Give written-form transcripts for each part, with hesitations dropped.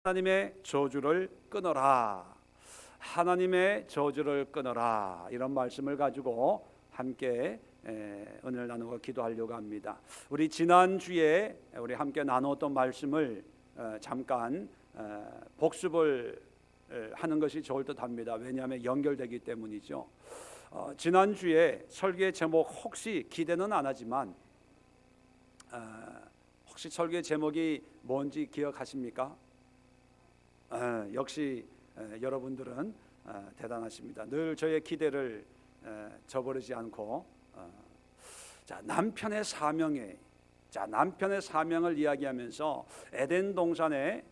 하나님의 저주를 끊어라. 하나님의 저주를 끊어라. 이런 말씀을 가지고 함께 은혜를 나누고 기도하려고 합니다. 우리 지난주에 우리 함께 나누었던 말씀을 잠깐 복습을 하는 것이 좋을 듯 합니다. 왜냐하면 연결되기 때문이죠. 지난주에 설교의 제목 혹시 기대는 안 하지만 혹시 설교의 제목이 뭔지 기억하십니까? 역시 여러분들은 대단하십니다. 늘 저의 기대를 저버리지 않고 남편의 사명을 이야기하면서 에덴 동산에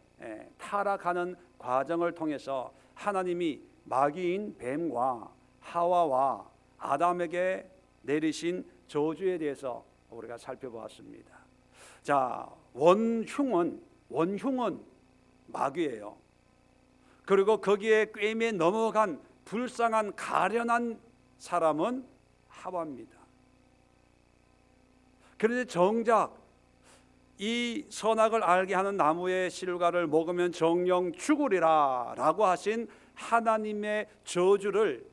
타락하는 과정을 통해서 하나님이 마귀인 뱀과 하와와 아담에게 내리신 저주에 대해서 우리가 살펴보았습니다. 자, 원흉은 마귀예요. 그리고 거기에 꿰매 넘어간 불쌍한 가련한 사람은 하와입니다. 그런데 정작 이 선악을 알게 하는 나무의 실과를 먹으면 정령 죽으리라 라고 하신 하나님의 저주를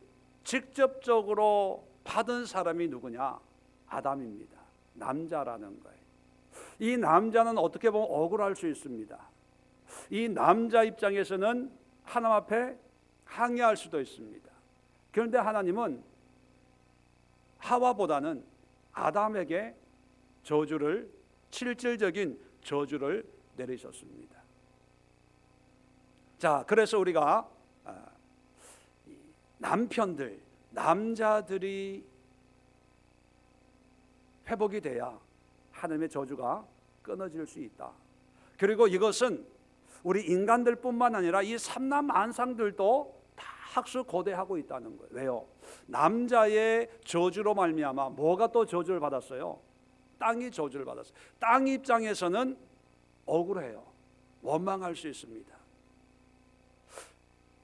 직접적으로 받은 사람이 누구냐? 아담입니다. 남자라는 거예요. 이 남자는 어떻게 보면 억울할 수 있습니다. 이 남자 입장에서는 하나님 앞에 항의할 수도 있습니다. 그런데 하나님은 하와보다는 아담에게 실질적인 저주를 내리셨습니다. 자, 그래서 우리가 남자들이 회복이 돼야 하나님의 저주가 끊어질 수 있다. 그리고 이것은 우리 인간들뿐만 아니라 이 삼남 만상들도 다 학수고대하고 있다는 거예요. 왜요? 남자의 저주로 말미암아 뭐가 또 저주를 받았어요? 땅이 저주를 받았어요. 땅 입장에서는 억울해요. 원망할 수 있습니다.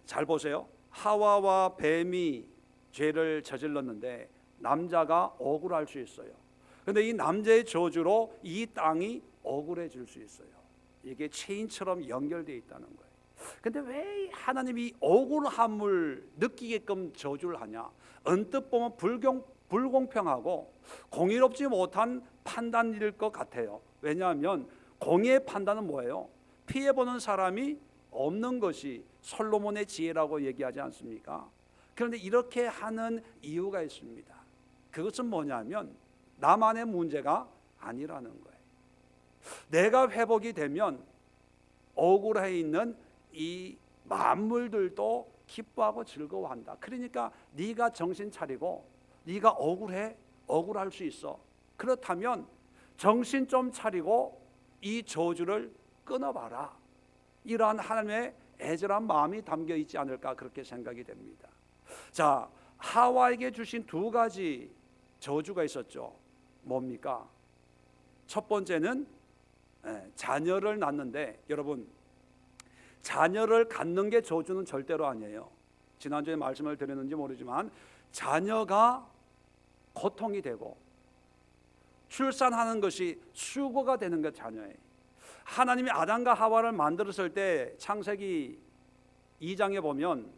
잘 보세요. 하와와 뱀이 죄를 저질렀는데 남자가 억울할 수 있어요. 그런데 이 남자의 저주로 이 땅이 억울해질 수 있어요. 이게 체인처럼 연결되어 있다는 거예요. 근데 왜 하나님이 억울함을 느끼게끔 저주를 하냐? 언뜻 보면 불공평하고 공의롭지 못한 판단일 것 같아요. 왜냐하면 공의의 판단은 뭐예요? 피해보는 사람이 없는 것이 솔로몬의 지혜라고 얘기하지 않습니까? 그런데 이렇게 하는 이유가 있습니다. 그것은 뭐냐면 나만의 문제가 아니라는 거예요. 내가 회복이 되면 억울해 있는 이 만물들도 기뻐하고 즐거워한다. 그러니까 네가 정신 차리고 네가 억울할 수 있어. 그렇다면 정신 좀 차리고 이 저주를 끊어봐라. 이러한 하나님의 애절한 마음이 담겨 있지 않을까 그렇게 생각이 됩니다. 자, 하와에게 주신 두 가지 저주가 있었죠. 뭡니까? 첫 번째는 자녀를 낳는데, 여러분 자녀를 갖는 게 저주는 절대로 아니에요. 지난주에 말씀을 드렸는지 모르지만 자녀가 고통이 되고 출산하는 것이 수고가 되는 게 자녀예요. 하나님이 아담과 하와를 만들었을 때 창세기 2장에 보면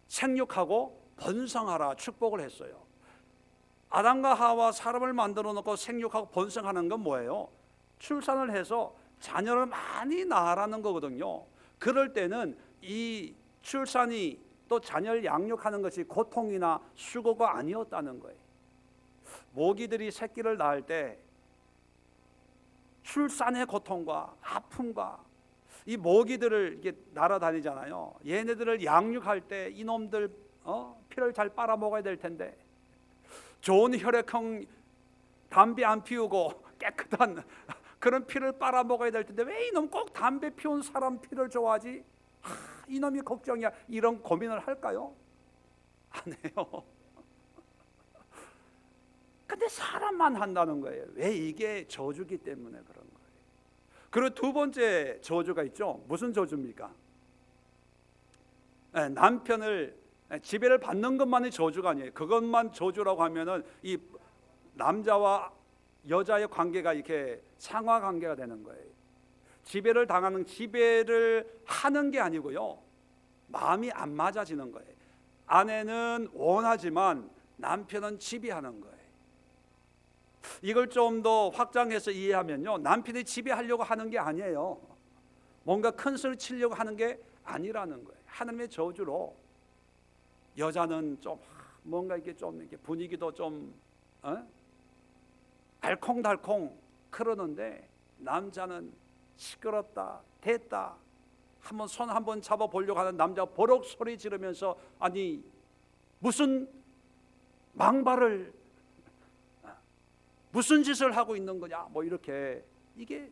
생육하고 번성하라 축복을 했어요. 아담과 하와 사람을 만들어 놓고 생육하고 번성하는 건 뭐예요? 출산을 해서 자녀를 많이 낳으라는 거거든요. 그럴 때는 이 출산이 또 자녀를 양육하는 것이 고통이나 수고가 아니었다는 거예요. 모기들이 새끼를 낳을 때 출산의 고통과 아픔과 이 모기들을 이게 날아다니잖아요. 얘네들을 양육할 때 이놈들 피를 잘 빨아먹어야 될 텐데 좋은 혈액형 담배 안 피우고 깨끗한 그런 피를 빨아먹어야 될 텐데 왜 이놈 꼭 담배 피운 사람 피를 좋아하지? 이놈이 걱정이야. 이런 고민을 할까요? 안 해요. 근데 사람만 한다는 거예요. 왜? 이게 저주기 때문에 그런 거예요. 그리고 두 번째 저주가 있죠. 무슨 저주입니까? 남편을 지배를 받는 것만이 저주가 아니에요. 그것만 저주라고 하면은 이 남자와 여자의 관계가 이렇게 상하 관계가 되는 거예요. 지배를 당하는, 지배를 하는 게 아니고요, 마음이 안 맞아지는 거예요. 아내는 원하지만 남편은 지배하는 거예요. 이걸 좀 더 확장해서 이해하면요, 남편이 지배하려고 하는 게 아니에요. 뭔가 큰 소리 치려고 하는 게 아니라는 거예요. 하나님의 저주로 여자는 좀 뭔가 이렇게 좀 이렇게 분위기도 좀 알콩달콩 그러는데, 남자는 시끄럽다, 됐다, 한번 손 한번 잡아 보려고 하는 남자 버럭 소리 지르면서, 아니 무슨 망발을, 무슨 짓을 하고 있는 거냐, 뭐 이렇게, 이게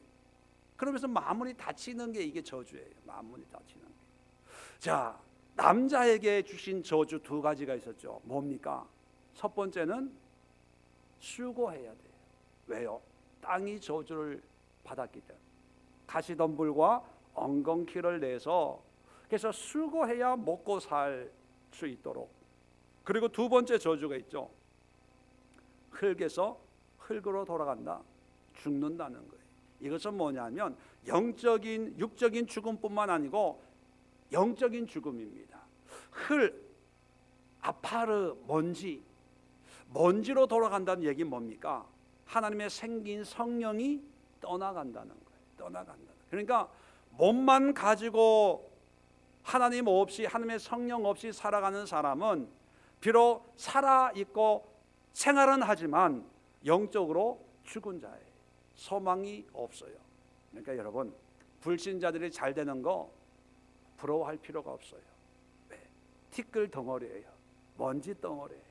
그러면서 마음이 다치는 게 이게 저주예요. 마음이 다치는 게. 자, 남자에게 주신 저주 두 가지가 있었죠. 뭡니까? 첫 번째는 수고해야 돼요. 왜요? 땅이 저주를 받았기 때문에. 가시덤불과 엉겅퀴를 내서, 그래서 수고해야 먹고 살 수 있도록. 그리고 두 번째 저주가 있죠. 흙에서 흙으로 돌아간다, 죽는다는 거예요. 이것은 뭐냐면 영적인, 육적인 죽음뿐만 아니고 영적인 죽음입니다. 아파르, 먼지로 돌아간다는 얘기는 뭡니까? 하나님의 생긴 성령이 떠나간다는 거예요. 떠나간다. 그러니까 몸만 가지고 하나님 없이, 하나님의 성령 없이 살아가는 사람은 비록 살아있고 생활은 하지만 영적으로 죽은 자예요. 소망이 없어요. 그러니까 여러분, 불신자들이 잘 되는 거 부러워할 필요가 없어요. 왜? 티끌 덩어리예요. 먼지 덩어리예요.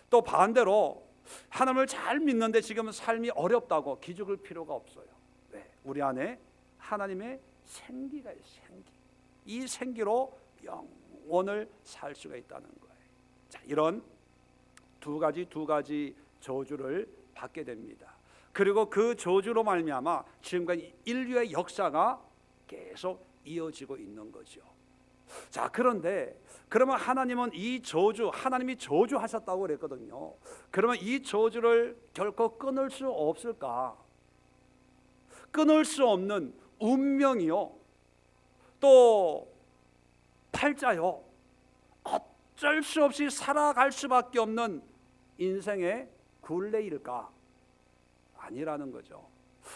또 반대로 하나님을 잘 믿는데 지금 삶이 어렵다고 기죽을 필요가 없어요. 왜? 우리 안에 하나님의 생기가 있어요. 생기. 이 생기로 영원을 살 수가 있다는 거예요. 자, 이런 두 가지 저주를 받게 됩니다. 그리고 그 저주로 말미암아 지금까지 인류의 역사가 계속 이어지고 있는 거죠. 자, 그런데 그러면 하나님은 이 저주, 하나님이 저주하셨다고 그랬거든요. 그러면 이 저주를 결코 끊을 수 없을까? 끊을 수 없는 운명이요, 또 팔자요, 어쩔 수 없이 살아갈 수밖에 없는 인생의 굴레일까? 아니라는 거죠.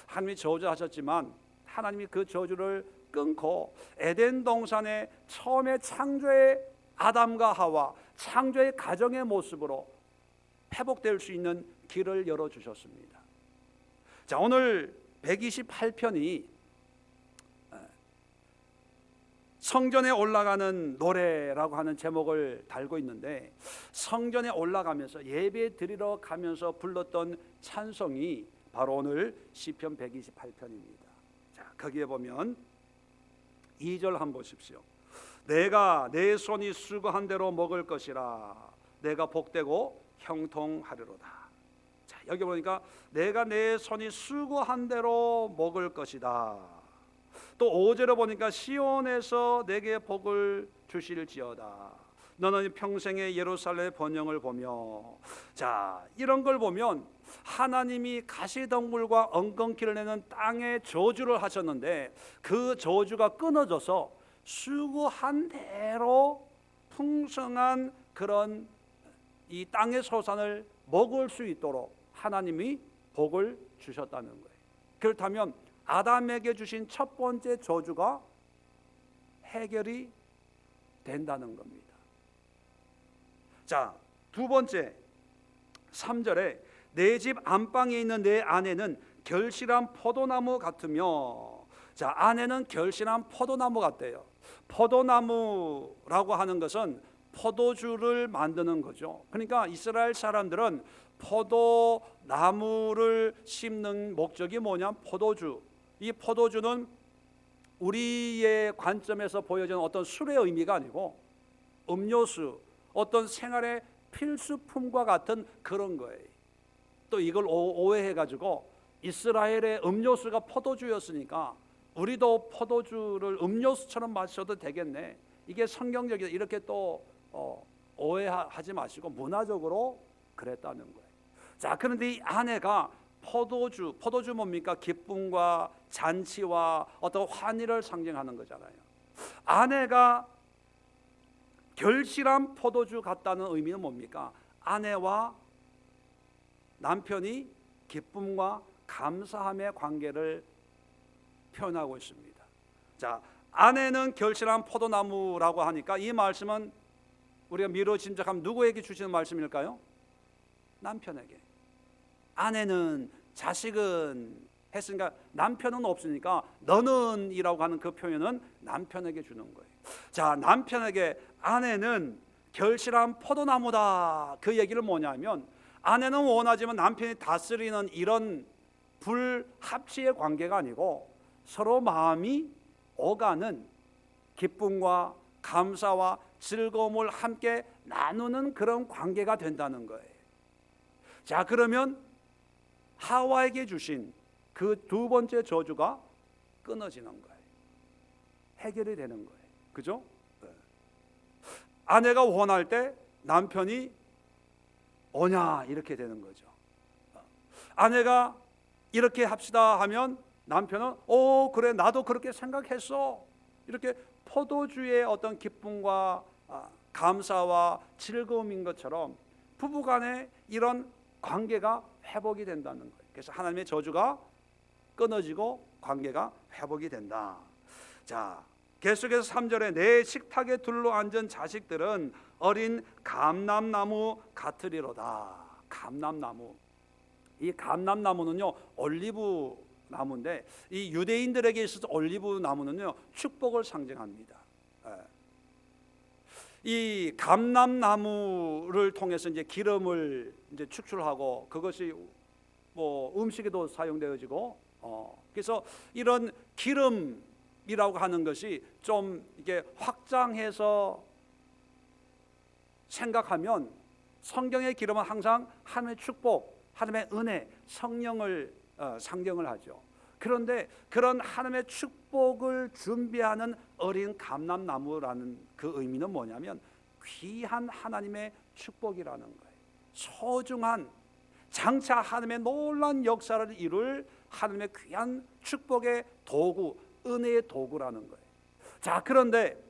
하나님이 저주하셨지만 하나님이 그 저주를 끊고 에덴 동산의 처음에 창조의 아담과 하와, 창조의 가정의 모습으로 회복될 수 있는 길을 열어주셨습니다. 자, 오늘 128편이 성전에 올라가는 노래라고 하는 제목을 달고 있는데, 성전에 올라가면서 예배 드리러 가면서 불렀던 찬송이 바로 오늘 시편 128편입니다. 자, 거기에 보면 2절 한번 보십시오. 내가 내 손이 수고한 대로 먹을 것이라, 내가 복되고 형통하리로다. 자, 여기 보니까 내가 내 손이 수고한 대로 먹을 것이다. 또 5절에 보니까 시온에서 내게 복을 주실지어다. 너는 평생의 예루살렘의 번영을 보며. 자, 이런 걸 보면 하나님이 가시덤불과 엉겅퀴를 내는 땅에 저주를 하셨는데, 그 저주가 끊어져서 수고한 대로 풍성한 그런 이 땅의 소산을 먹을 수 있도록 하나님이 복을 주셨다는 거예요. 그렇다면 아담에게 주신 첫 번째 저주가 해결이 된다는 겁니다. 자, 두 번째 3절에 내 집 안방에 있는 내 아내는 결실한 포도나무 같으며. 자, 아내는 결실한 포도나무 같대요. 포도나무라고 하는 것은 포도주를 만드는 거죠. 그러니까 이스라엘 사람들은 포도나무를 심는 목적이 뭐냐? 포도주. 이 포도주는 우리의 관점에서 보여지는 어떤 술의 의미가 아니고 음료수, 어떤 생활의 필수품과 같은 그런 거예요. 또 이걸 오해해가지고 이스라엘의 음료수가 포도주였으니까 우리도 포도주를 음료수처럼 마셔도 되겠네, 이게 성경적이다, 이렇게 또 오해하지 마시고 문화적으로 그랬다는 거예요. 자, 그런데 이 아내가 포도주 뭡니까? 기쁨과 잔치와 어떤 환희를 상징하는 거잖아요. 아내가 결실한 포도주 같다는 의미는 뭡니까? 아내와 남편이 기쁨과 감사함의 관계를 표현하고 있습니다. 자, 아내는 결실한 포도나무라고 하니까 이 말씀은 우리가 미루어 짐작하면 누구에게 주시는 말씀일까요? 남편에게. 아내는, 자식은 했으니까 남편은 없으니까 너는 이라고 하는 그 표현은 남편에게 주는 거예요. 자, 남편에게 아내는 결실한 포도나무다. 그 얘기를 뭐냐면 아내는 원하지만 남편이 다스리는 이런 불합치의 관계가 아니고 서로 마음이 오가는 기쁨과 감사와 즐거움을 함께 나누는 그런 관계가 된다는 거예요. 자, 그러면 하와에게 주신 그 두 번째 저주가 끊어지는 거예요. 해결이 되는 거예요. 그죠? 아내가 원할 때 남편이 오냐 이렇게 되는 거죠. 아내가 이렇게 합시다 하면 남편은 그래 나도 그렇게 생각했어. 이렇게 포도주의 어떤 기쁨과 감사와 즐거움인 것처럼 부부간의 이런 관계가 회복이 된다는 거예요. 그래서 하나님의 저주가 끊어지고 관계가 회복이 된다. 자, 계속해서 3절에 내 식탁에 둘러앉은 자식들은 어린 감람나무 같으리로다. 감람나무. 이 감람나무는요 올리브 나무인데 이 유대인들에게 있어서 올리브 나무는요 축복을 상징합니다. 이 감람나무를 통해서 이제 기름을 이제 추출하고 그것이 뭐 음식에도 사용되어지고 그래서 이런 기름이라고 하는 것이 좀 이게 확장해서 생각하면 성경의 기름은 항상 하나님의 축복, 하나님의 은혜, 성령을 상징을 하죠. 그런데 그런 하나님의 축복을 준비하는 어린 감람나무라는 그 의미는 뭐냐면 귀한 하나님의 축복이라는 거예요. 소중한 장차 하나님의 놀라운 역사를 이룰 하나님의 귀한 축복의 도구, 은혜의 도구라는 거예요. 자, 그런데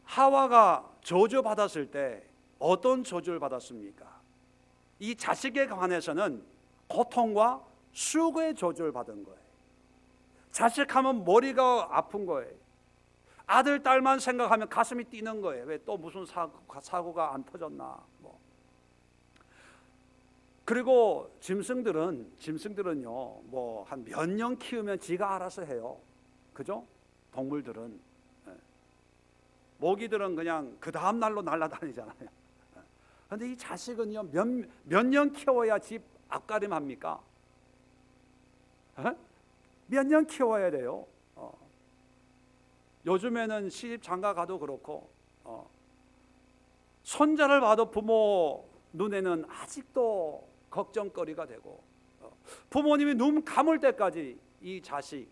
하와가 저주받았을 때 어떤 저주를 받았습니까? 이 자식에 관해서는 고통과 수고의 저주를 받은 거예요. 자식하면 머리가 아픈 거예요. 아들, 딸만 생각하면 가슴이 뛰는 거예요. 왜 또 무슨 사고가 안 터졌나. 그리고 짐승들은요 뭐 한 몇 년 키우면 지가 알아서 해요. 그죠? 동물들은. 모기들은 그냥 그 다음 날로 날아다니잖아요. 그런데 이 자식은요 몇 년 키워야 집 앞가림합니까? 몇 년 키워야 돼요. 요즘에는 시집 장가 가도 그렇고 손자를 봐도 부모 눈에는 아직도 걱정거리가 되고 부모님이 눈 감을 때까지 이 자식,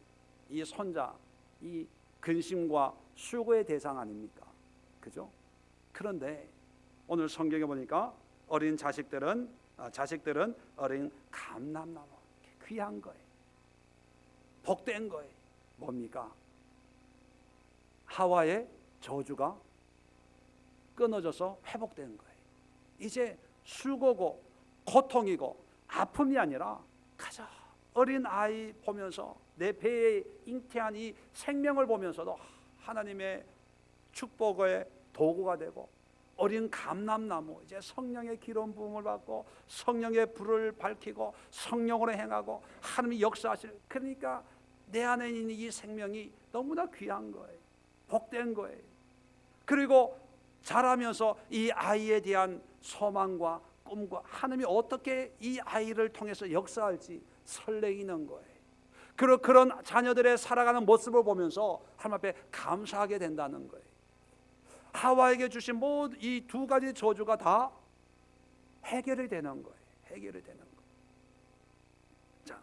이 손자, 이 근심과 수고의 대상 아닙니까? 그죠? 그런데 오늘 성경에 보니까 어린 자식들은 어린 감람나무, 귀한 거예요. 복된 거예요. 뭡니까? 하와의 저주가 끊어져서 회복된 거예요. 이제 수고고 고통이고 아픔이 아니라 가장 어린 아이 보면서 내 배에 잉태한 이 생명을 보면서도 하나님의 축복의 도구가 되고 어린 감람나무 이제 성령의 기름 부음을 받고 성령의 불을 밝히고 성령으로 행하고 하나님이 역사하실, 그러니까 내 안에 있는 이 생명이 너무나 귀한 거예요. 복된 거예요. 그리고 자라면서 이 아이에 대한 소망과 꿈과 하나님이 어떻게 이 아이를 통해서 역사할지 설레이는 거예요. 그런 자녀들의 살아가는 모습을 보면서 하나님 앞에 감사하게 된다는 거예요. 하와에게 주신 모든 이 두 가지 저주가 다 해결이 되는 거예요. 해결이 되는 거예요. 자,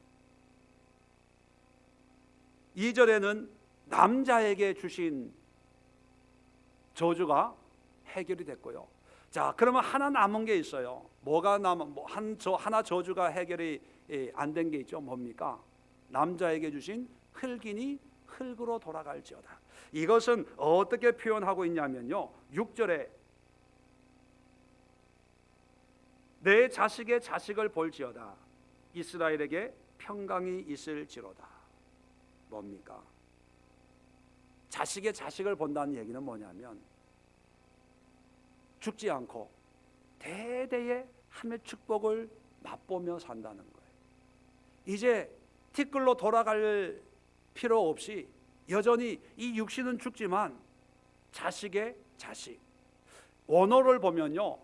2절에는 남자에게 주신 저주가 해결이 됐고요. 자, 그러면 하나 남은 게 있어요. 뭐가 남은 하나 저주가 해결이 안 된 게 있죠. 뭡니까? 남자에게 주신 흙이니 흙으로 돌아갈지어다. 이것은 어떻게 표현하고 있냐면요, 6절에 내 자식의 자식을 볼지어다 이스라엘에게 평강이 있을지로다. 뭡니까? 자식의 자식을 본다는 얘기는 뭐냐면 죽지 않고 대대의 하나님의 축복을 맛보며 산다는 거예요. 이제 티끌로 돌아갈 필요 없이 여전히 이 육신은 죽지만 자식의 자식, 원어를 보면요,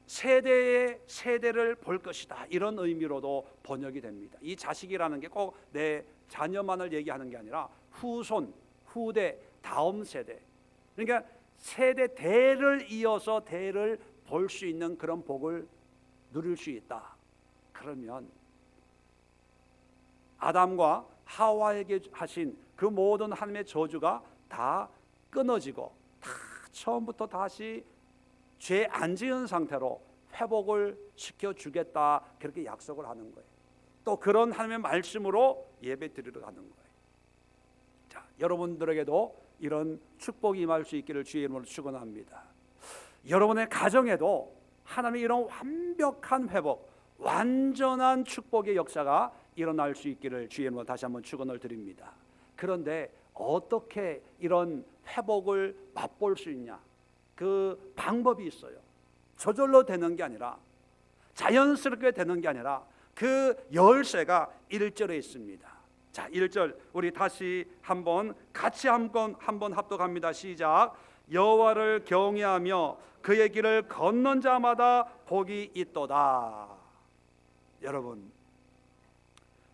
세대의 세대를 볼 것이다, 이런 의미로도 번역이 됩니다. 이 자식이라는 게 꼭 내 자녀만을 얘기하는 게 아니라 후손, 후대, 다음 세대, 그러니까 세대 대를 이어서 대를 볼 수 있는 그런 복을 누릴 수 있다. 그러면 아담과 하와에게 하신 그 모든 하나님의 저주가 다 끊어지고 다 처음부터 다시 죄 안 지은 상태로 회복을 시켜주겠다, 그렇게 약속을 하는 거예요. 또 그런 하나님의 말씀으로 예배 드리러 가는 거예요. 자, 여러분들에게도 이런 축복이 임할 수 있기를 주의 이름으로 축원합니다. 여러분의 가정에도 하나님의 이런 완벽한 회복, 완전한 축복의 역사가 일어날 수 있기를 주의 이름으로 다시 한번 축원을 드립니다. 그런데 어떻게 이런 회복을 맛볼 수 있냐? 그 방법이 있어요. 저절로 되는 게 아니라, 자연스럽게 되는 게 아니라 그 열쇠가 1절에 있습니다. 자, 1절 우리 다시 한번 같이 한번 합독합니다. 시작. 여호와를 경외하며 그의 길을 걷는 자마다 복이 있도다. 여러분,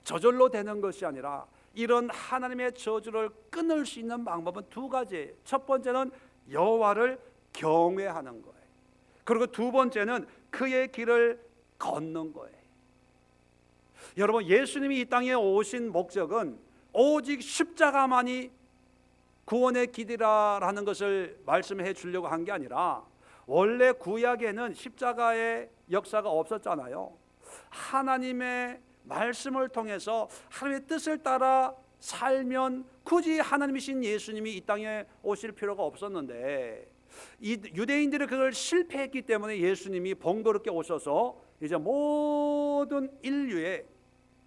저절로 되는 것이 아니라 이런 하나님의 저주를 끊을 수 있는 방법은 두 가지예요. 첫 번째는 여호와를 경외하는 거예요. 그리고 두 번째는 그의 길을 걷는 거예요. 여러분, 예수님이 이 땅에 오신 목적은 오직 십자가만이 구원의 길이라는 것을 말씀해 주려고 한 게 아니라, 원래 구약에는 십자가의 역사가 없었잖아요. 하나님의 말씀을 통해서 하나님의 뜻을 따라 살면 굳이 하나님이신 예수님이 이 땅에 오실 필요가 없었는데, 이 유대인들이 그걸 실패했기 때문에 예수님이 번거롭게 오셔서 이제 모든 인류의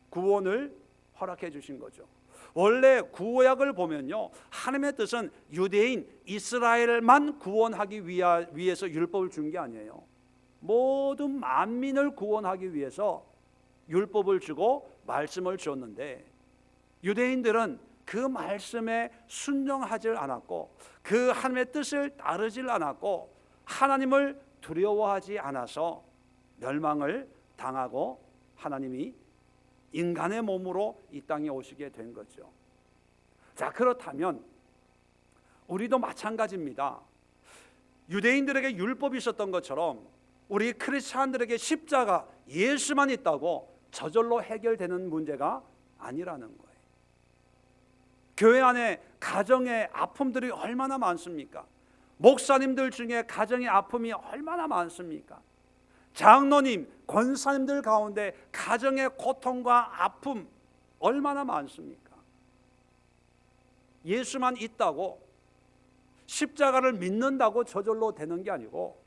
구원을 허락해 주신 거죠. 원래 구약을 보면요, 하나님의 뜻은 유대인 이스라엘만 구원하기 위해서 율법을 준 게 아니에요. 모든 만민을 구원하기 위해서 율법을 주고 말씀을 주었는데, 유대인들은 그 말씀에 순종하지 않았고 그 하나님의 뜻을 따르지 않았고 하나님을 두려워하지 않아서 멸망을 당하고 하나님이 인간의 몸으로 이 땅에 오시게 된 거죠. 자, 그렇다면 우리도 마찬가지입니다. 유대인들에게 율법이 있었던 것처럼 우리 크리스찬들에게 십자가, 예수만 있다고 저절로 해결되는 문제가 아니라는 거예요. 교회 안에 가정의 아픔들이 얼마나 많습니까? 목사님들 중에 가정의 아픔이 얼마나 많습니까? 장로님, 권사님들 가운데 가정의 고통과 아픔 얼마나 많습니까? 예수만 있다고, 십자가를 믿는다고 저절로 되는 게 아니고,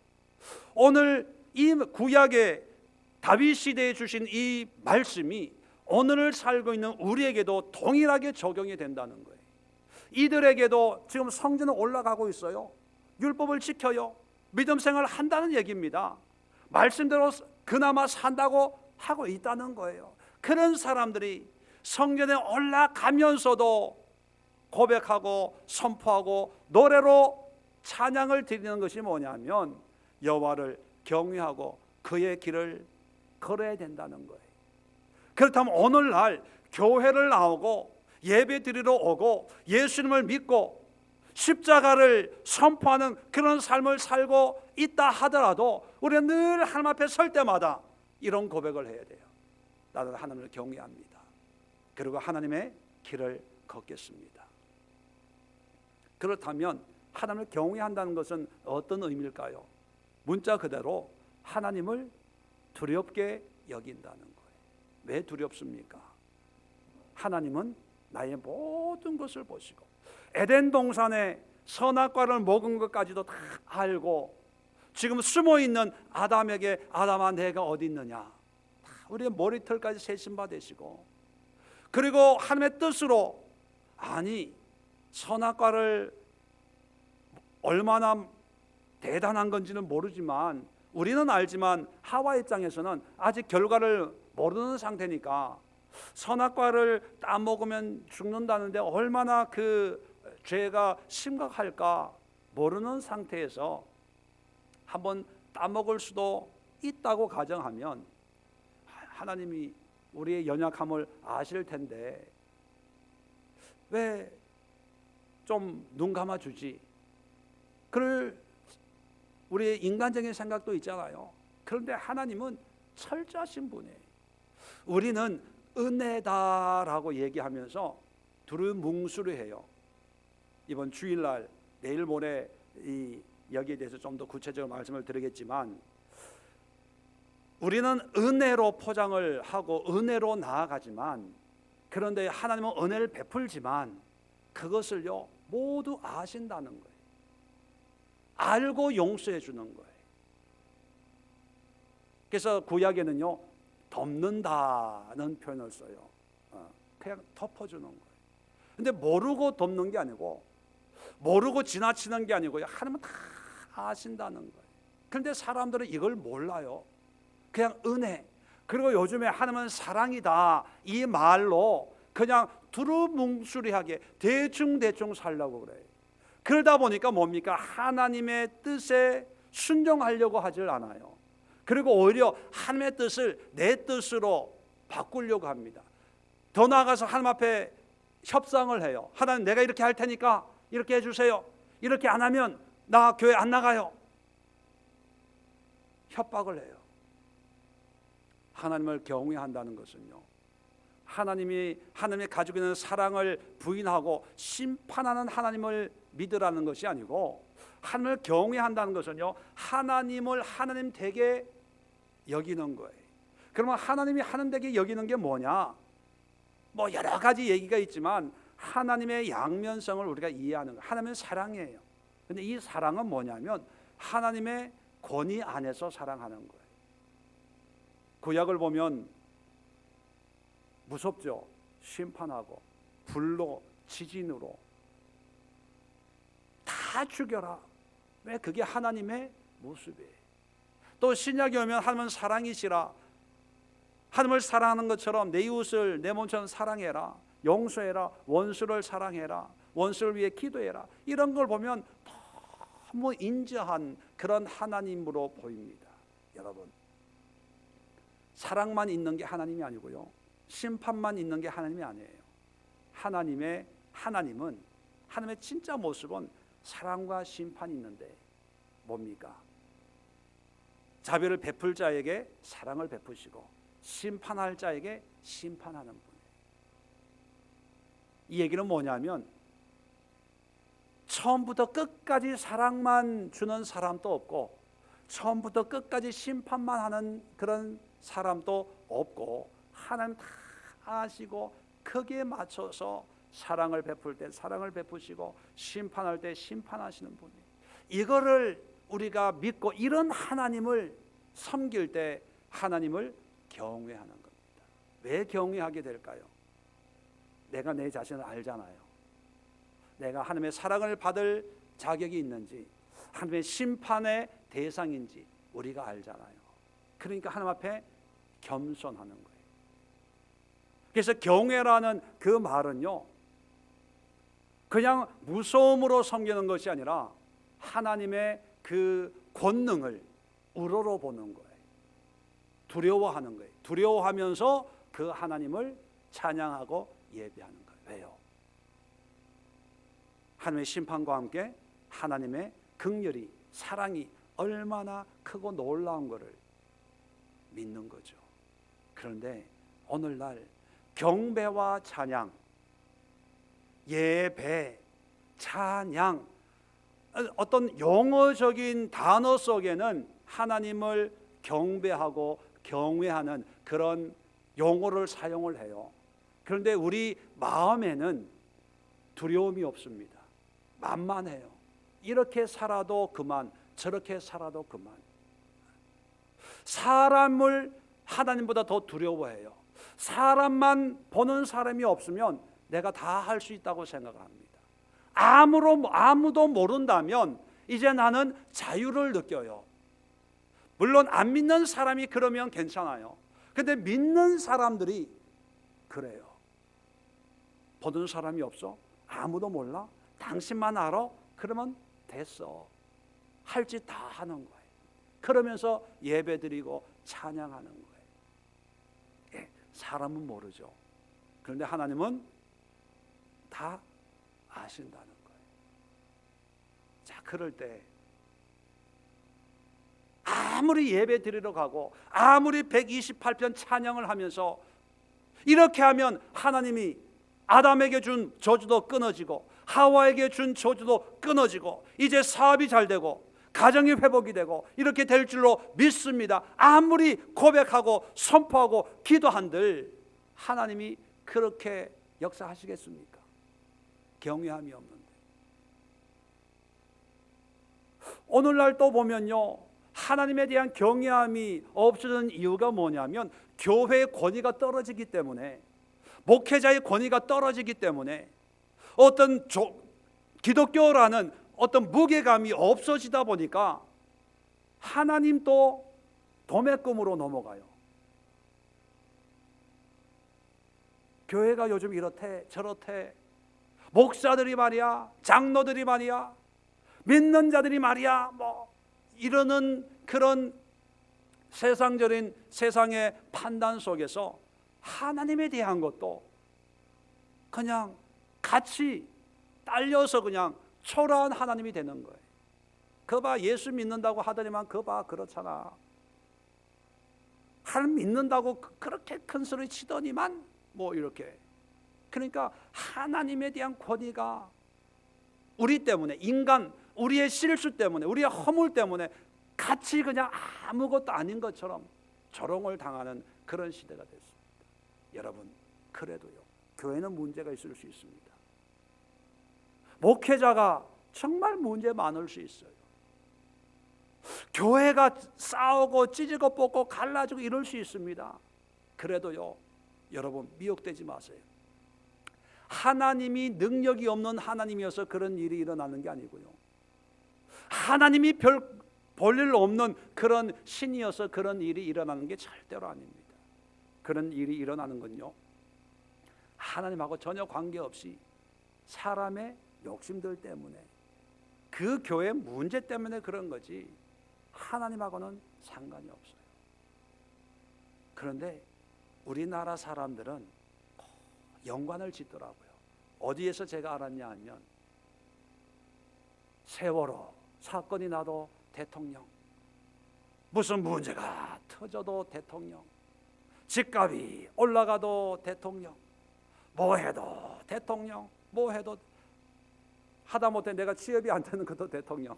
오늘 이 구약의 다윗 시대에 주신 이 말씀이 오늘을 살고 있는 우리에게도 동일하게 적용이 된다는 거예요. 이들에게도 지금 성전에 올라가고 있어요. 율법을 지켜요. 믿음 생활을 한다는 얘기입니다. 말씀대로 그나마 산다고 하고 있다는 거예요. 그런 사람들이 성전에 올라가면서도 고백하고 선포하고 노래로 찬양을 드리는 것이 뭐냐면 여호와를 경외하고 그의 길을 걸어야 된다는 거예요. 그렇다면 오늘날 교회를 나오고 예배 드리러 오고 예수님을 믿고 십자가를 선포하는 그런 삶을 살고 있다 하더라도 우리는 늘 하나님 앞에 설 때마다 이런 고백을 해야 돼요. 나는 하나님을 경외합니다. 그리고 하나님의 길을 걷겠습니다. 그렇다면 하나님을 경외한다는 것은 어떤 의미일까요? 문자 그대로 하나님을 두렵게 여긴다는 거예요. 왜 두렵습니까? 하나님은 나의 모든 것을 보시고 에덴 동산에 선악과를 먹은 것까지도 다 알고 지금 숨어있는 아담에게 아담아 내가 어디 있느냐 다 우리의 머리털까지 세신 바 되시고, 그리고 하나님의 뜻으로 아니 선악과를 얼마나 대단한 건지는 모르지만 우리는 알지만 하와 입장에서는 아직 결과를 모르는 상태니까 선악과를 따먹으면 죽는다는데 얼마나 그 죄가 심각할까 모르는 상태에서 한번 따먹을 수도 있다고 가정하면 하나님이 우리의 연약함을 아실 텐데 왜 좀 눈 감아주지? 그럴 우리의 인간적인 생각도 있잖아요. 그런데 하나님은 철저하신 분이에요. 우리는 은혜다라고 얘기하면서 두루뭉술해요. 이번 주일날 내일 모레 여기에 대해서 좀 더 구체적으로 말씀을 드리겠지만 우리는 은혜로 포장을 하고 은혜로 나아가지만, 그런데 하나님은 은혜를 베풀지만 그것을요 모두 아신다는 거예요. 알고 용서해 주는 거예요. 그래서 구약에는요 덮는다는 표현을 써요. 그냥 덮어주는 거예요. 근데 모르고 덮는 게 아니고 모르고 지나치는 게 아니고요, 하나님은 다 아신다는 거예요. 그런데 사람들은 이걸 몰라요. 그냥 은혜, 그리고 요즘에 하나님은 사랑이다 이 말로 그냥 두루뭉술하게 대충 살려고 그래요. 그러다 보니까 뭡니까? 하나님의 뜻에 순종하려고 하질 않아요. 그리고 오히려 하나님의 뜻을 내 뜻으로 바꾸려고 합니다. 더 나아가서 하나님 앞에 협상을 해요. 하나님 내가 이렇게 할 테니까 이렇게 해주세요. 이렇게 안 하면 나 교회 안 나가요. 협박을 해요. 하나님을 경외한다는 것은요, 하나님이 가지고 있는 사랑을 부인하고 심판하는 하나님을 믿으라는 것이 아니고, 하나님을 경외한다는 것은요 하나님을 하나님 되게 여기는 거예요. 그러면 하나님이 하나님 되게 여기는 게 뭐냐? 뭐 여러 가지 얘기가 있지만 하나님의 양면성을 우리가 이해하는 거예요. 하나님은 사랑이에요. 근데 이 사랑은 뭐냐면 하나님의 권위 안에서 사랑하는 거예요. 구약을 보면 무섭죠. 심판하고 불로 지진으로 다 죽여라. 왜? 그게 하나님의 모습이에요. 또 신약에 오면 하나님은 사랑이시라. 하나님을 사랑하는 것처럼 내 이웃을 내 몸처럼 사랑해라. 용서해라. 원수를 사랑해라. 원수를 위해 기도해라. 이런 걸 보면 너무 인자한 그런 하나님으로 보입니다. 여러분, 사랑만 있는 게 하나님이 아니고요, 심판만 있는 게 하나님이 아니에요. 하나님의 진짜 모습은 사랑과 심판이 있는데 뭡니까? 자비를 베풀 자에게 사랑을 베푸시고 심판할 자에게 심판하는 분이에요. 이 얘기는 뭐냐면 처음부터 끝까지 사랑만 주는 사람도 없고 처음부터 끝까지 심판만 하는 그런 사람도 없고, 하나님 다 아시고 거기에 맞춰서 사랑을 베풀 때 사랑을 베푸시고 심판할 때 심판하시는 분이, 이거를 우리가 믿고 이런 하나님을 섬길 때 하나님을 경외하는 겁니다. 왜 경외하게 될까요? 내가 내 자신을 알잖아요. 내가 하나님의 사랑을 받을 자격이 있는지, 하나님의 심판의 대상인지 우리가 알잖아요. 그러니까 하나님 앞에 겸손하는 거예요. 그래서 경외라는 그 말은요, 그냥 무서움으로 섬기는 것이 아니라 하나님의 그 권능을 우러러 보는 거예요. 두려워하는 거예요. 두려워하면서 그 하나님을 찬양하고 예배하는 거예요. 왜요? 하나님의 심판과 함께 하나님의 긍휼이, 사랑이 얼마나 크고 놀라운 것을 믿는 거죠. 그런데 오늘날 경배와 찬양, 예배, 찬양, 어떤 용어적인 단어 속에는 하나님을 경배하고 경외하는 그런 용어를 사용을 해요. 그런데 우리 마음에는 두려움이 없습니다. 만만해요. 이렇게 살아도 그만, 저렇게 살아도 그만. 사람을 하나님보다 더 두려워해요. 사람만 보는 사람이 없으면 내가 다 할 수 있다고 생각합니다. 아무도 모른다면 이제 나는 자유를 느껴요. 물론 안 믿는 사람이 그러면 괜찮아요. 근데 믿는 사람들이 그래요. 보는 사람이 없어? 아무도 몰라? 당신만 알아? 그러면 됐어. 할 짓 다 하는 거예요. 그러면서 예배드리고 찬양하는 거예요. 예, 사람은 모르죠. 그런데 하나님은 다 아신다는 거예요. 자, 그럴 때 아무리 예배 드리러 가고 아무리 128편 찬양을 하면서 이렇게 하면 하나님이 아담에게 준 저주도 끊어지고 하와에게 준 저주도 끊어지고 이제 사업이 잘 되고 가정이 회복이 되고 이렇게 될 줄로 믿습니다. 아무리 고백하고 선포하고 기도한들 하나님이 그렇게 역사하시겠습니까? 경외함이 없는데. 오늘날 또 보면요, 하나님에 대한 경외함이 없어지는 이유가 뭐냐면 교회의 권위가 떨어지기 때문에, 목회자의 권위가 떨어지기 때문에, 어떤 기독교라는 어떤 무게감이 없어지다 보니까 하나님도 도매금으로 넘어가요. 교회가 요즘 이렇대 저렇대, 목사들이 말이야, 장로들이 말이야, 믿는 자들이 말이야, 뭐 이러는 그런 세상적인 세상의 판단 속에서 하나님에 대한 것도 그냥 같이 딸려서 그냥 초라한 하나님이 되는 거예요. 그 봐, 예수 믿는다고 하더니만 그 봐, 그렇잖아. 하나님 믿는다고 그렇게 큰 소리 치더니만 뭐 이렇게. 그러니까 하나님에 대한 권위가 우리 때문에, 인간, 우리의 실수 때문에, 우리의 허물 때문에 같이 그냥 아무것도 아닌 것처럼 조롱을 당하는 그런 시대가 됐습니다. 여러분, 그래도요, 교회는 문제가 있을 수 있습니다. 목회자가 정말 문제 많을 수 있어요. 교회가 싸우고 찢고 뽑고 갈라지고 이럴 수 있습니다. 그래도요, 여러분 미혹되지 마세요. 하나님이 능력이 없는 하나님이어서 그런 일이 일어나는 게 아니고요, 하나님이 별 볼일 없는 그런 신이어서 그런 일이 일어나는 게 절대로 아닙니다. 그런 일이 일어나는 건요, 하나님하고 전혀 관계없이 사람의 욕심들 때문에, 그 교회 문제 때문에 그런 거지 하나님하고는 상관이 없어요. 그런데 우리나라 사람들은 연관을 짓더라고요. 어디에서 제가 알았냐 하면, 세월호 사건이 나도 대통령, 무슨 문제가 터져도 대통령, 집값이 올라가도 대통령, 뭐 해도 대통령, 뭐 해도, 하다못해 내가 취업이 안 되는 것도 대통령,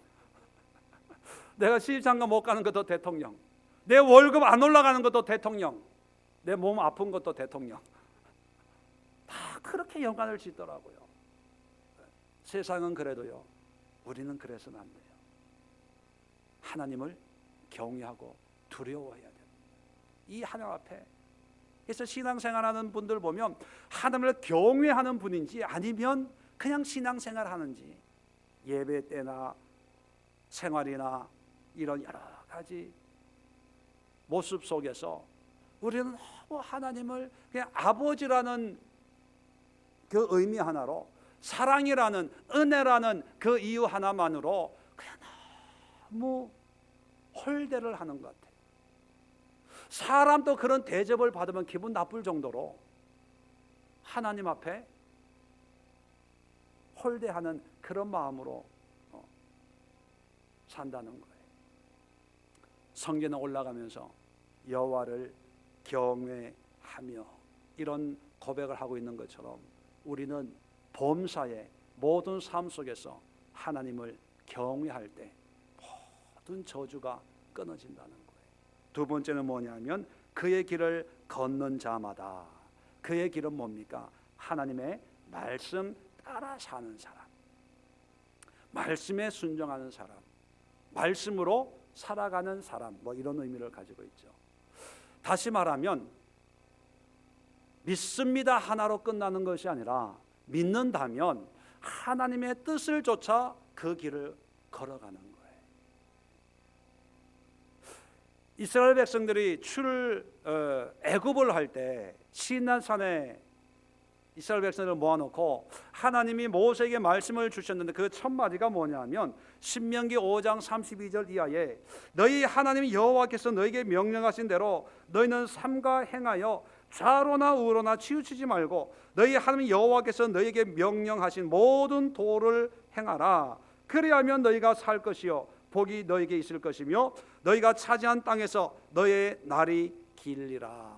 내가 시집장가 못 가는 것도 대통령, 내 월급 안 올라가는 것도 대통령, 내 몸 아픈 것도 대통령. 다 그렇게 연관을 짓더라고요. 세상은 그래도요, 우리는 그래서는 안 돼요. 하나님을 경외하고 두려워해야 됩니다. 이 하나님 앞에. 그래서 신앙생활하는 분들 보면 하나님을 경외하는 분인지 아니면 그냥 신앙생활하는지, 예배 때나 생활이나 이런 여러 가지 모습 속에서 우리는 너무 하나님을 그냥 아버지라는 그 의미 하나로, 사랑이라는, 은혜라는 그 이유 하나만으로 그냥 너무 홀대를 하는 것 같아요. 사람도 그런 대접을 받으면 기분 나쁠 정도로 하나님 앞에 홀대하는 그런 마음으로 산다는 거예요. 성전에 올라가면서 여호와를 경외하며 이런 고백을 하고 있는 것처럼 우리는 범사의 모든 삶 속에서 하나님을 경외할 때 모든 저주가 끊어진다는 거예요. 두 번째는 뭐냐면 그의 길을 걷는 자마다. 그의 길은 뭡니까? 하나님의 말씀 따라 사는 사람, 말씀에 순종하는 사람, 말씀으로 살아가는 사람, 뭐 이런 의미를 가지고 있죠. 다시 말하면 믿습니다 하나로 끝나는 것이 아니라 믿는다면 하나님의 뜻을 쫓아 그 길을 걸어가는 거예요. 이스라엘 백성들이 애굽을 할 때 시내산에 이스라엘 백성들을 모아놓고 하나님이 모세에게 말씀을 주셨는데 그 첫 마디가 뭐냐면 신명기 5장 32절 이하에 너희 하나님 여호와께서 너희에게 명령하신 대로 너희는 삼가 행하여 좌로나 우로나 치우치지 말고 너희 하나님 여호와께서 너희에게 명령하신 모든 도를 행하라. 그리하면 너희가 살 것이요 복이 너희에게 있을 것이며 너희가 차지한 땅에서 너희의 날이 길리라.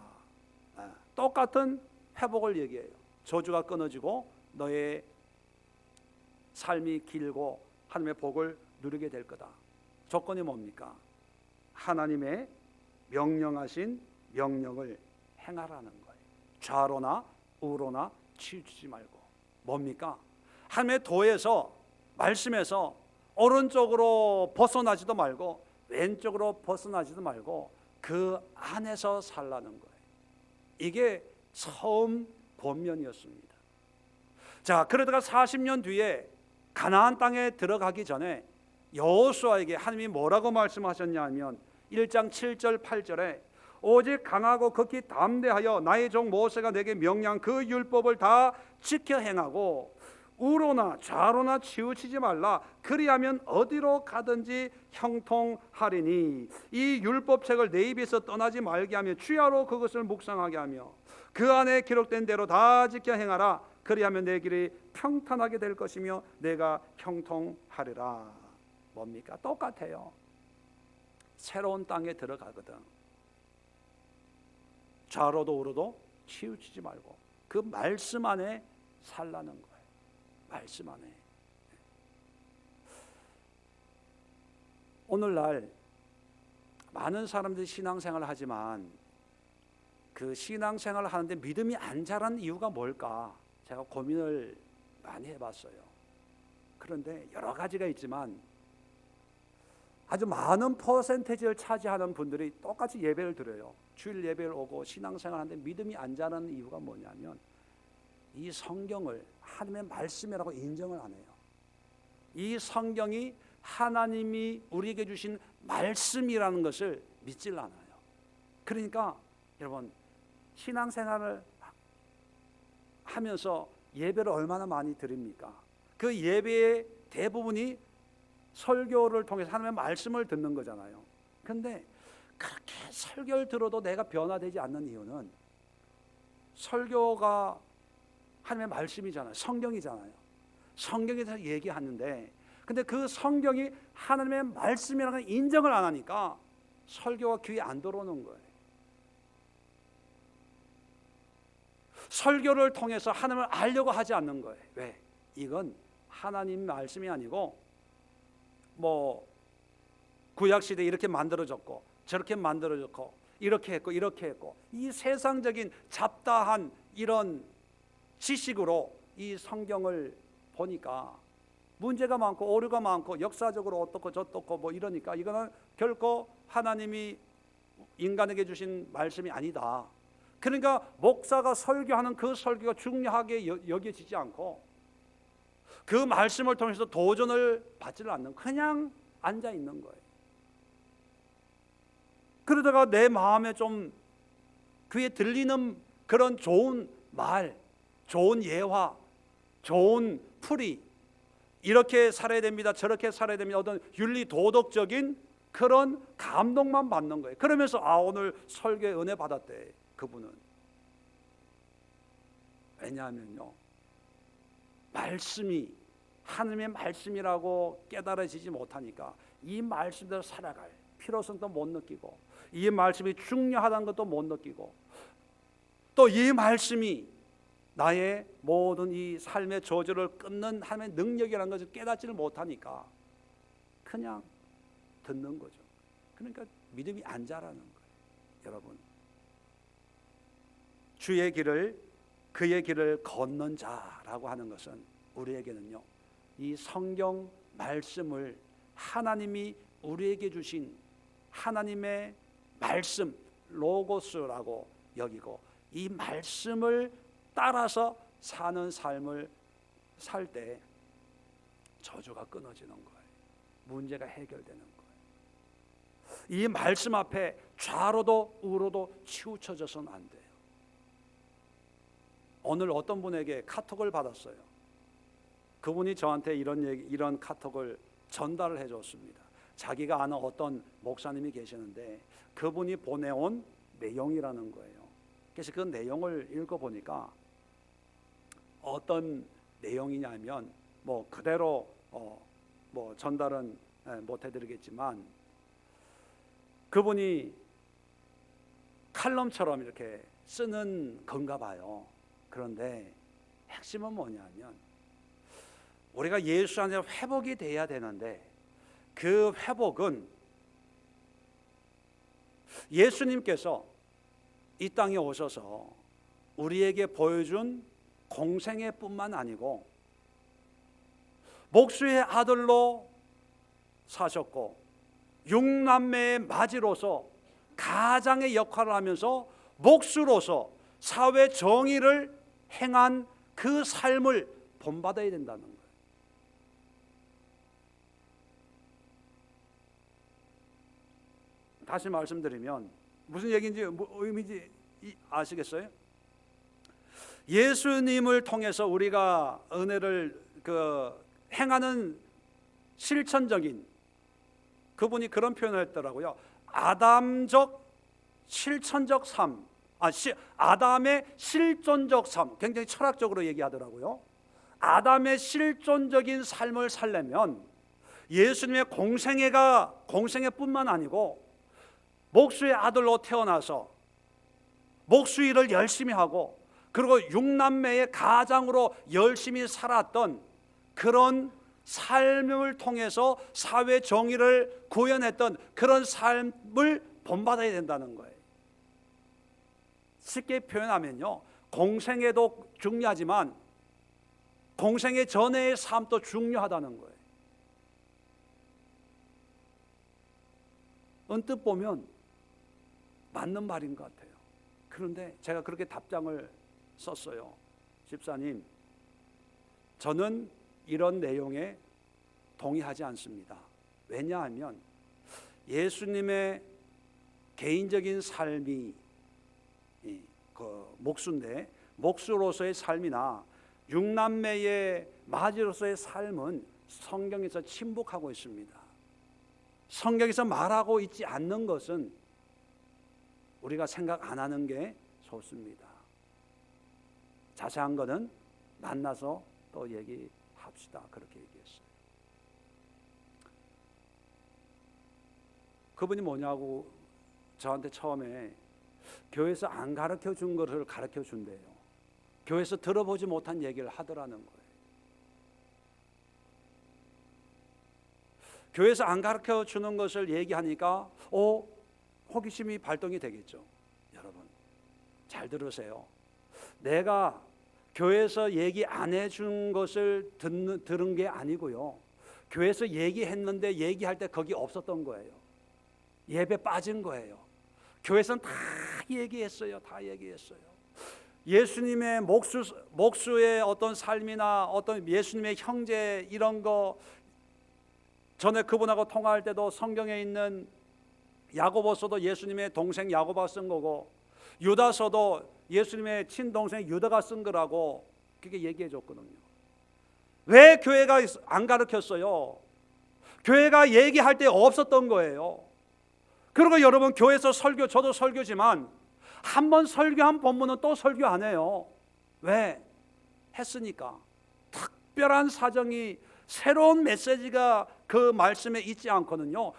똑같은 회복을 얘기해요. 저주가 끊어지고 너의 삶이 길고 하나님의 복을 누리게 될 거다. 조건이 뭡니까? 하나님의 명령하신 명령을 행하라는 거예요. 좌로나 우로나 치우치지 말고. 뭡니까? 하나님의 도에서 말씀에서 오른쪽으로 벗어나지도 말고 왼쪽으로 벗어나지도 말고 그 안에서 살라는 거예요. 이게 처음 본면이었습니다. 자, 그러다가 40년 뒤에 가나안 땅에 들어가기 전에 여호수아에게 하나님이 뭐라고 말씀하셨냐면 1장 7절 8절에 오직 강하고 극히 담대하여 나의 종 모세가 내게 명령한 그 율법을 다 지켜 행하고 우로나 좌로나 치우치지 말라. 그리하면 어디로 가든지 형통하리니 이 율법책을 내 입에서 떠나지 말게 하며 주야로 그것을 묵상하게 하며 그 안에 기록된 대로 다 지켜 행하라. 그리하면 내 길이 평탄하게 될 것이며 내가 형통하리라. 뭡니까? 똑같아요. 새로운 땅에 들어가거든 좌로도 우로도 치우치지 말고 그 말씀 안에 살라는 거예요. 말씀 안에. 오늘날 많은 사람들이 신앙생활을 하지만 그 신앙생활을 하는데 믿음이 안 자라는 이유가 뭘까? 제가 고민을 많이 해봤어요. 그런데 여러 가지가 있지만 아주 많은 퍼센테이지를 차지하는 분들이 똑같이 예배를 드려요. 주일 예배를 오고 신앙생활 하는데 믿음이 안 자라는 이유가 뭐냐면 이 성경을 하나님의 말씀이라고 인정을 안 해요. 이 성경이 하나님이 우리에게 주신 말씀이라는 것을 믿질 않아요. 그러니까 여러분 신앙생활을 하면서 예배를 얼마나 많이 드립니까? 그 예배의 대부분이 설교를 통해서 하나님의 말씀을 듣는 거잖아요. 그런데 그렇게 설교를 들어도 내가 변화되지 않는 이유는 설교가 하나님의 말씀이잖아요. 성경이잖아요. 성경에서 얘기하는데 근데 그 성경이 하나님의 말씀이라는 걸 인정을 안 하니까 설교가 귀에 안 들어오는 거예요. 설교를 통해서 하나님을 알려고 하지 않는 거예요. 왜? 이건 하나님 말씀이 아니고 뭐 구약시대에 이렇게 만들어졌고 저렇게 만들어졌고 이렇게 했고 이렇게 했고 이 세상적인 잡다한 이런 지식으로 이 성경을 보니까 문제가 많고 오류가 많고 역사적으로 어떻고 저떻고 뭐 이러니까 이거는 결코 하나님이 인간에게 주신 말씀이 아니다. 그러니까 목사가 설교하는 그 설교가 중요하게 여겨지지 않고 그 말씀을 통해서 도전을 받지를 않는 그냥 앉아 있는 거예요. 그러다가 내 마음에 좀 귀에 들리는 그런 좋은 말, 좋은 예화, 좋은 풀이 이렇게 살아야 됩니다. 저렇게 살아야 됩니다. 어떤 윤리 도덕적인 그런 감동만 받는 거예요. 그러면서 오늘 설교에 은혜 받았대. 그분은. 왜냐하면요. 말씀이 하나님의 말씀이라고 깨달아지지 못하니까 이 말씀대로 살아갈 필요성도 못 느끼고 이 말씀이 중요하다는 것도 못 느끼고 또 이 말씀이 나의 모든 이 삶의 저주를 끊는 하나님의 능력이라는 것을 깨닫지를 못하니까 그냥 듣는 거죠. 그러니까 믿음이 안 자라는 거예요. 여러분, 주의 길을, 그의 길을 걷는 자라고 하는 것은 우리에게는요, 이 성경 말씀을 하나님이 우리에게 주신 하나님의 말씀, 로고스라고 여기고, 이 말씀을 따라서 사는 삶을 살 때 저주가 끊어지는 거예요. 문제가 해결되는 거예요. 이 말씀 앞에 좌로도 우로도 치우쳐져서는 안 돼요. 오늘 어떤 분에게 카톡을 받았어요. 그분이 저한테 이런 카톡을 전달을 해줬습니다. 자기가 아는 어떤 목사님이 계시는데 그분이 보내온 내용이라는 거예요. 그래서 그 내용을 읽어보니까 어떤 내용이냐면, 뭐 그대로 뭐 전달은 못 해드리겠지만, 그분이 칼럼처럼 이렇게 쓰는 건가 봐요. 그런데 핵심은 뭐냐면, 우리가 예수 안에서 회복이 돼야 되는데, 그 회복은 예수님께서 이 땅에 오셔서 우리에게 보여준 공생애 뿐만 아니고 목수의 아들로 사셨고, 육남매의 맞이로서 가장의 역할을 하면서 목수로서 사회 정의를 행한 그 삶을 본받아야 된다는 거예요. 다시 말씀드리면 무슨 얘기인지, 의미인지 아시겠어요? 예수님을 통해서 우리가 은혜를 행하는 실천적인, 그분이 그런 표현을 했더라고요. 아담적 실천적 삶, 아담의 실존적 삶, 굉장히 철학적으로 얘기하더라고요. 아담의 실존적인 삶을 살려면 예수님의 공생애뿐만 아니고 목수의 아들로 태어나서 목수 일을 열심히 하고, 그리고 육남매의 가장으로 열심히 살았던 그런 삶을 통해서 사회 정의를 구현했던 그런 삶을 본받아야 된다는 거예요. 쉽게 표현하면요, 공생애도 중요하지만 공생애 전의 삶도 중요하다는 거예요. 언뜻 보면 맞는 말인 것 같아요. 그런데 제가 그렇게 답장을 썼어요. 집사님, 저는 이런 내용에 동의하지 않습니다. 왜냐하면 예수님의 개인적인 삶이 목수인데, 목수로서의 삶이나 육남매의 맞이로서의 삶은 성경에서 침묵하고 있습니다. 성경에서 말하고 있지 않는 것은 우리가 생각 안 하는 게 좋습니다. 자세한 거는 만나서 또 얘기합시다. 그렇게 얘기했어요. 그분이 뭐냐고 저한테 처음에 교회에서 안 가르쳐 준 것을 가르쳐 준대요. 교회에서 들어보지 못한 얘기를 하더라는 거예요. 교회에서 안 가르쳐 주는 것을 얘기하니까 호기심이 발동이 되겠죠. 여러분, 잘 들으세요. 내가 교회에서 얘기 안 해준 것을 들은 게 아니고요, 교회에서 얘기했는데 얘기할 때 거기 없었던 거예요. 예배 빠진 거예요. 교회에서는 다 얘기했어요. 다 얘기했어요. 예수님의 목수의 어떤 삶이나 어떤 예수님의 형제, 이런 거 전에 그분하고 통화할 때도 성경에 있는 야고보서도 예수님의 동생 야고보가 쓴 거고, 유다서도 예수님의 친동생 유다가 쓴 거라고 그렇게 얘기해 줬거든요. 왜 교회가 안 가르쳤어요? 교회가 얘기할 때 없었던 거예요. 그리고 여러분, 교회에서 설교, 저도 설교지만 한 번 설교한 본문은 또 설교 안 해요. 왜? 했으니까. 특별한 사정이, 새로운 메시지가 그 말씀에 있지 않거든요.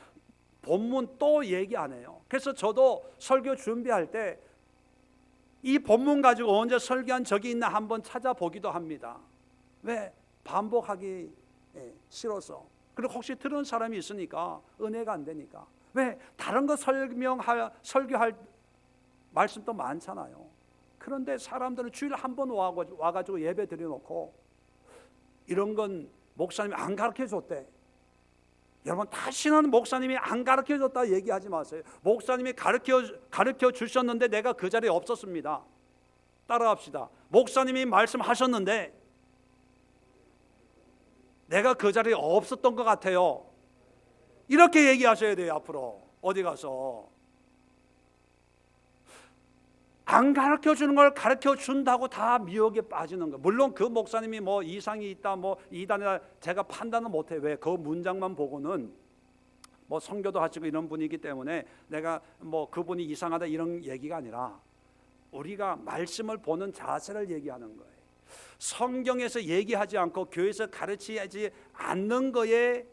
본문 또 얘기 안 해요. 그래서 저도 설교 준비할 때 이 본문 가지고 언제 설교한 적이 있나 한번 찾아보기도 합니다. 왜? 반복하기 싫어서. 그리고 혹시 들은 사람이 있으니까, 은혜가 안 되니까. 왜? 다른 거 설교할 말씀도 많잖아요. 그런데 사람들은 주일에 한 번 와가지고 예배 드려놓고 이런 건 목사님이 안 가르쳐 줬대. 여러분, 다시는 목사님이 안 가르쳐 줬다 얘기하지 마세요. 목사님이 가르쳐 주셨는데 내가 그 자리에 없었습니다. 따라합시다. 목사님이 말씀하셨는데 내가 그 자리에 없었던 것 같아요. 이렇게 얘기하셔야 돼요. 앞으로 어디 가서 안 가르쳐 주는 걸 가르쳐 준다고 다 미혹에 빠지는 거. 물론 그 목사님이 뭐 이상이 있다, 뭐 이단이다, 제가 판단은 못해. 왜? 그 문장만 보고는 뭐 선교도 하시고 이런 분이기 때문에 내가 뭐 그분이 이상하다 이런 얘기가 아니라 우리가 말씀을 보는 자세를 얘기하는 거예요. 성경에서 얘기하지 않고 교회에서 가르치지 않는 거에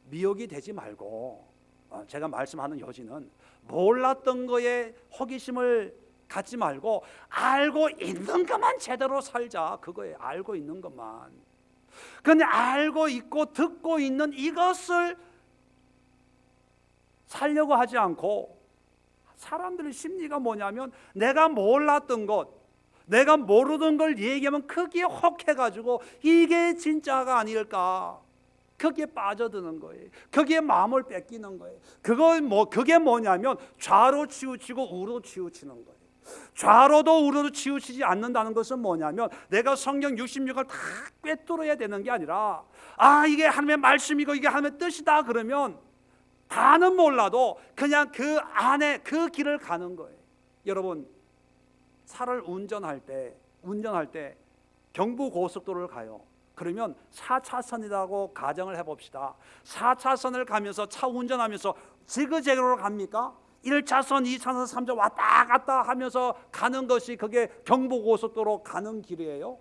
미혹이 되지 말고, 제가 말씀하는 요지는 몰랐던 거에 호기심을 갖지 말고 알고 있는 것만 제대로 살자. 그거예요. 알고 있는 것만. 그런데 알고 있고 듣고 있는 이것을 살려고 하지 않고, 사람들의 심리가 뭐냐면 내가 몰랐던 것, 내가 모르던 걸 얘기하면 거기에 혹해가지고 이게 진짜가 아닐까, 거기에 빠져드는 거예요. 거기에 마음을 뺏기는 거예요. 그게 뭐냐면 좌로 치우치고 우로 치우치는 거예요. 좌로도 우로도 치우치지 않는다는 것은 뭐냐면 내가 성경 66을 다 꿰뚫어야 되는 게 아니라, 이게 하나님의 말씀이고 이게 하나님의 뜻이다 그러면 다는 몰라도 그냥 그 안에 그 길을 가는 거예요. 여러분, 차를 운전할 때 경부고속도로를 가요. 그러면 4차선이라고 가정을 해봅시다. 4차선을 가면서 차 운전하면서 지그재그로 갑니까? 1차선, 2차선, 3차선 왔다 갔다 하면서 가는 것이 그게 경부고속도로 가는 길이에요?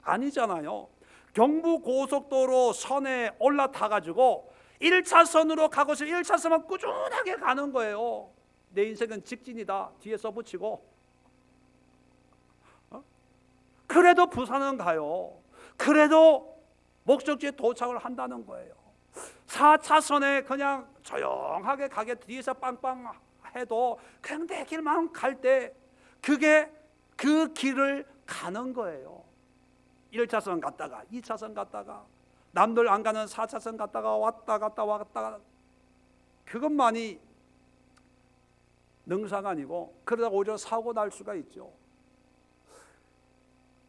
아니잖아요. 경부고속도로 선에 올라타가지고 1차선으로 가고 싶어 1차선만 꾸준하게 가는 거예요. 내 인생은 직진이다 뒤에서 붙이고, 그래도 부산은 가요. 그래도 목적지에 도착을 한다는 거예요. 4차선에 그냥 조용하게 가게 뒤에서 빵빵 해도 그냥 내 길만 갈 때 그게 그 길을 가는 거예요. 1차선 갔다가 2차선 갔다가 남들 안 가는 4차선 갔다가 왔다 갔다 그것만이 능사가 아니고, 그러다가 오히려 사고 날 수가 있죠.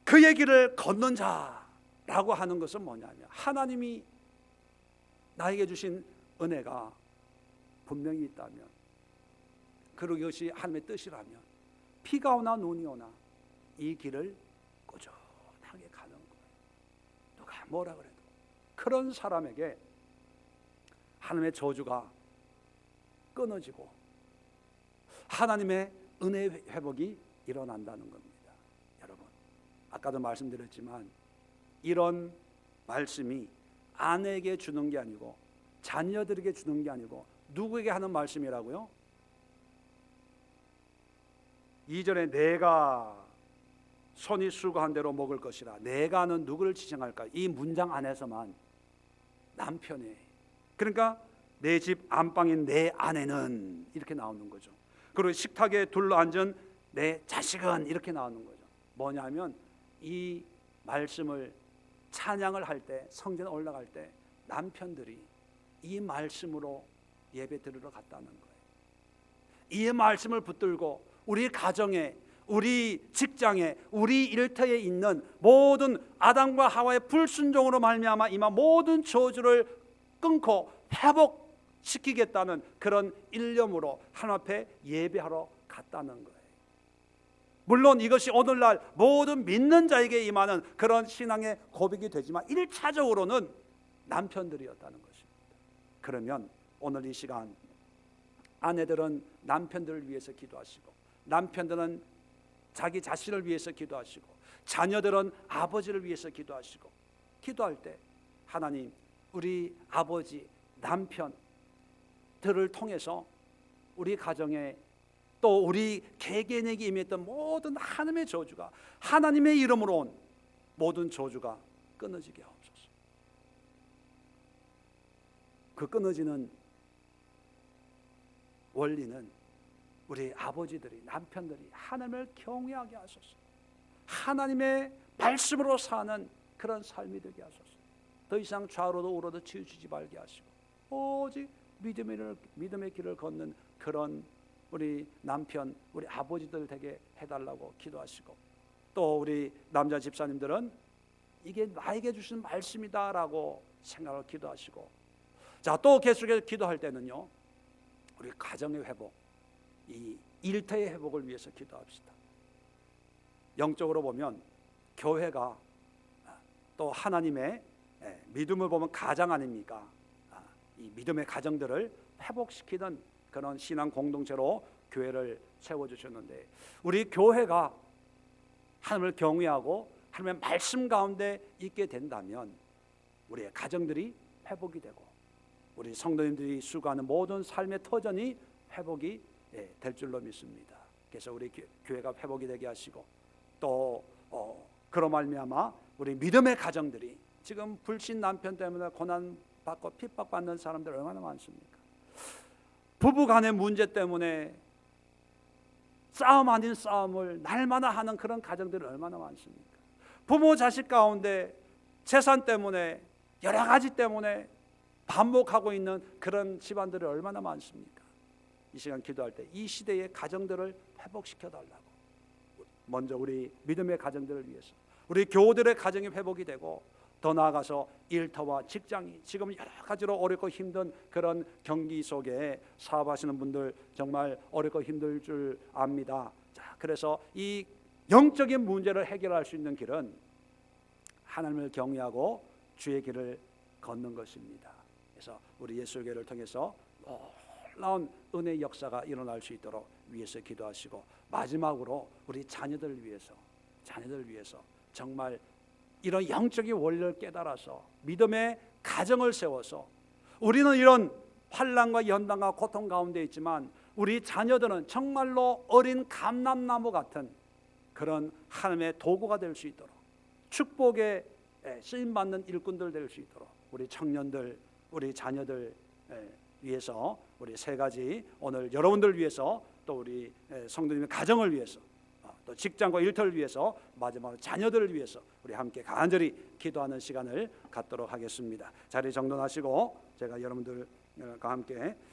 그 얘기를 걷는 자라고 하는 것은 뭐냐면 하나님이 나에게 주신 은혜가 분명히 있다면, 그리고 이것이 하나님의 뜻이라면 비가 오나 눈이 오나 이 길을 꾸준하게 가는 거예요. 누가 뭐라 그래도 그런 사람에게 하나님의 저주가 끊어지고 하나님의 은혜 회복이 일어난다는 겁니다. 여러분, 아까도 말씀드렸지만 이런 말씀이 아내에게 주는 게 아니고 자녀들에게 주는 게 아니고 누구에게 하는 말씀이라고요? 2절에 내가 손이 수고한 대로 먹을 것이라. 내가는 누구를 지칭할까? 이 문장 안에서만 남편이, 그러니까 내 집 안방인 내 아내는 이렇게 나오는 거죠. 그리고 식탁에 둘러앉은 내 자식은 이렇게 나오는 거죠. 뭐냐면 이 말씀을 찬양을 할 때, 성전에 올라갈 때 남편들이 이 말씀으로 예배 드리러 갔다는 거예요. 이 말씀을 붙들고 우리 가정에, 우리 직장에, 우리 일터에 있는 모든 아담과 하와의 불순종으로 말미암아 이마 모든 저주를 끊고 회복시키겠다는 그런 일념으로 하나님 앞에 예배하러 갔다는 거예요. 물론 이것이 오늘날 모든 믿는 자에게 임하는 그런 신앙의 고백이 되지만 1차적으로는 남편들이었다는 것입니다. 그러면 오늘 이 시간 아내들은 남편들을 위해서 기도하시고, 남편들은 자기 자신을 위해서 기도하시고, 자녀들은 아버지를 위해서 기도하시고, 기도할 때 하나님, 우리 아버지, 남편들을 통해서 우리 가정에 또 우리 개개인에게 임했던 모든 하나님의 저주가, 하나님의 이름으로 온 모든 저주가 끊어지게 하옵소서. 그 끊어지는, 원리는 우리 아버지들이, 남편들이 하나님을 경외하게 하소서. 하나님의 말씀으로 사는 그런 삶이 되게 하소서. 더 이상 좌로도 우로도 치우치지 말게 하시고 오직 믿음의 길을 걷는 그런 우리 남편, 우리 아버지들 되게 해달라고 기도하시고, 또 우리 남자 집사님들은 이게 나에게 주신 말씀이다라고 생각을 기도하시고, 자, 또 계속해서 기도할 때는요, 우리 가정의 회복, 이 일터의 회복을 위해서 기도합시다. 영적으로 보면 교회가 또 하나님의 믿음을 보면 가정 아닙니까? 이 믿음의 가정들을 회복시키는 그런 신앙 공동체로 교회를 세워주셨는데, 우리 교회가 하나님을 경외하고 하나님의 말씀 가운데 있게 된다면 우리의 가정들이 회복이 되고 우리 성도님들이 수고하는 모든 삶의 터전이 회복이 될 줄로 믿습니다. 그래서 우리 교회가 회복이 되게 하시고, 또 그로 말미암아 우리 믿음의 가정들이, 지금 불신 남편 때문에 고난받고 핍박받는 사람들 얼마나 많습니까? 부부간의 문제 때문에 싸움 아닌 싸움을 날마다 하는 그런 가정들이 얼마나 많습니까? 부모 자식 가운데 재산 때문에, 여러 가지 때문에 반복하고 있는 그런 집안들이 얼마나 많습니까? 이 시간 기도할 때 이 시대의 가정들을 회복시켜 달라고, 먼저 우리 믿음의 가정들을 위해서 우리 교우들의 가정이 회복이 되고, 더 나아가서 일터와 직장이 지금 여러 가지로 어렵고 힘든 그런 경기 속에 사업하시는 분들 정말 어렵고 힘들 줄 압니다. 자, 그래서 이 영적인 문제를 해결할 수 있는 길은 하나님을 경외하고 주의 길을 걷는 것입니다. 그래서 우리 예수교회를 통해서 놀라운 은혜의 역사가 일어날 수 있도록 위해서 기도하시고, 마지막으로 우리 자녀들을 위해서 정말 이런 영적인 원리를 깨달아서 믿음의 가정을 세워서, 우리는 이런 환난과 연단과 고통 가운데 있지만 우리 자녀들은 정말로 어린 감람나무 같은 그런 하나님의 도구가 될 수 있도록, 축복에 쓰임받는 일꾼들 될 수 있도록 우리 청년들, 우리 자녀들 위해서 우리 세 가지, 오늘 여러분들 위해서, 또 우리 성도님의 가정을 위해서, 또 직장과 일터를 위해서, 마지막으로 자녀들을 위해서 우리 함께 간절히 기도하는 시간을 갖도록 하겠습니다. 자리 정돈하시고 제가 여러분들과 함께